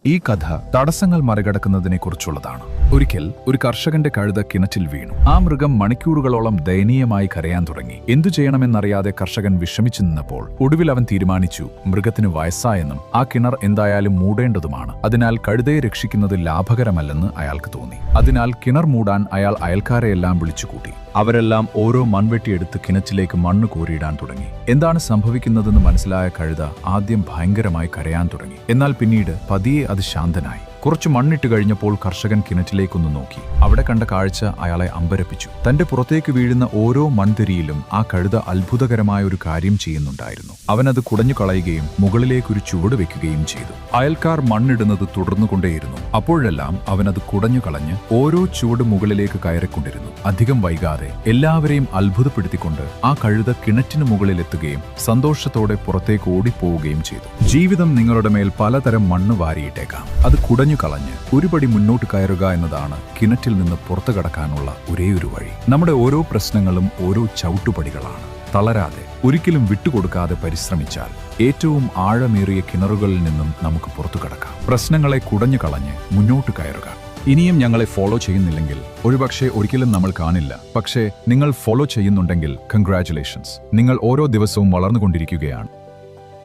ഈ കഥ തടസ്സങ്ങൾ മറികടക്കുന്നതിനെക്കുറിച്ചുള്ളതാണ്. ഒരിക്കൽ ഒരു കർഷകന്റെ കഴുത കിണറ്റിൽ വീണു. ആ മൃഗം മണിക്കൂറുകളോളം ദയനീയമായി കരയാൻ തുടങ്ങി. എന്തു ചെയ്യണമെന്നറിയാതെ കർഷകൻ വിഷമിച്ചു നിന്നപ്പോൾ ഒടുവിൽ അവൻ തീരുമാനിച്ചു, മൃഗത്തിന് വയസ്സായെന്നും ആ കിണർ എന്തായാലും മൂടേണ്ടതുമാണ്. അതിനാൽ കഴുതയെ രക്ഷിക്കുന്നത് ലാഭകരമല്ലെന്ന് അയാൾക്ക് തോന്നി. അതിനാൽ കിണർ മൂടാൻ അയാൾ അയൽക്കാരെയെല്ലാം വിളിച്ചുകൂട്ടി. അവരെല്ലാം ഓരോ മൺവെട്ടിയെടുത്ത് കിണറ്റിലേക്ക് മണ്ണ് കോരിയിടാൻ തുടങ്ങി. എന്താണ് സംഭവിക്കുന്നതെന്ന് മനസ്സിലായ കഴുത ആദ്യം ഭയങ്കരമായി കരയാൻ തുടങ്ങി. എന്നാൽ പിന്നീട് പതിയെ അത് ശാന്തനായി. കുറച്ചു മണ്ണിട്ട് കഴിഞ്ഞപ്പോൾ കർഷകൻ കിണറ്റിലേക്കൊന്ന് നോക്കി. അവിടെ കണ്ട കാഴ്ച അയാളെ അമ്പരപ്പിച്ചു. തന്റെ പുറത്തേക്ക് വീഴുന്ന ഓരോ മൺതിരിയിലും ആ കഴുത അത്ഭുതകരമായ ഒരു കാര്യം ചെയ്യുന്നുണ്ടായിരുന്നു. അവനത് കുടഞ്ഞു കളയുകയും മുകളിലേക്കൊരു ചുവട് വെക്കുകയും ചെയ്തു. അയൽക്കാർ മണ്ണിടുന്നത് തുടർന്നുകൊണ്ടേയിരുന്നു. അപ്പോഴെല്ലാം അവനത് കുടഞ്ഞു കളഞ്ഞ് ഓരോ ചുവട് മുകളിലേക്ക് കയറിക്കൊണ്ടിരുന്നു. അധികം വൈകാതെ എല്ലാവരെയും അത്ഭുതപ്പെടുത്തിക്കൊണ്ട് ആ കഴുത കിണറ്റിന് മുകളിലെത്തുകയും സന്തോഷത്തോടെ പുറത്തേക്ക് ഓടിപ്പോവുകയും ചെയ്തു. ജീവിതം നിങ്ങളുടെ മേൽ പലതരം മണ്ണ് വാരിയിട്ടേക്കാം. അത് കുടഞ്ഞു കളഞ്ഞ് ഒരുപടി മുന്നോട്ട് കയറുക എന്നതാണ് കിണറ്റിൽ നിന്ന് പുറത്തു കടക്കാനുള്ള ഒരേയൊരു വഴി. നമ്മുടെ ഓരോ പ്രശ്നങ്ങളും ഓരോ ചവിട്ടുപടികളാണ്. തളരാതെ, ഒരിക്കലും വിട്ടുകൊടുക്കാതെ പരിശ്രമിച്ചാൽ ഏറ്റവും ആഴമേറിയ കിണറുകളിൽ നിന്നും നമുക്ക് പുറത്തു കടക്കാം. പ്രശ്നങ്ങളെ കുടഞ്ഞു കളഞ്ഞ് മുന്നോട്ട് കയറുക. ഇനിയും ഞങ്ങളെ ഫോളോ ചെയ്യുന്നില്ലെങ്കിൽ ഒരുപക്ഷെ ഒരിക്കലും നമ്മൾ കാണില്ല. പക്ഷേ നിങ്ങൾ ഫോളോ ചെയ്യുന്നുണ്ടെങ്കിൽ കൺഗ്രാറ്റുലേഷൻസ്. നിങ്ങൾ ഓരോ ദിവസവും വളർന്നുകൊണ്ടിരിക്കുകയാണ്.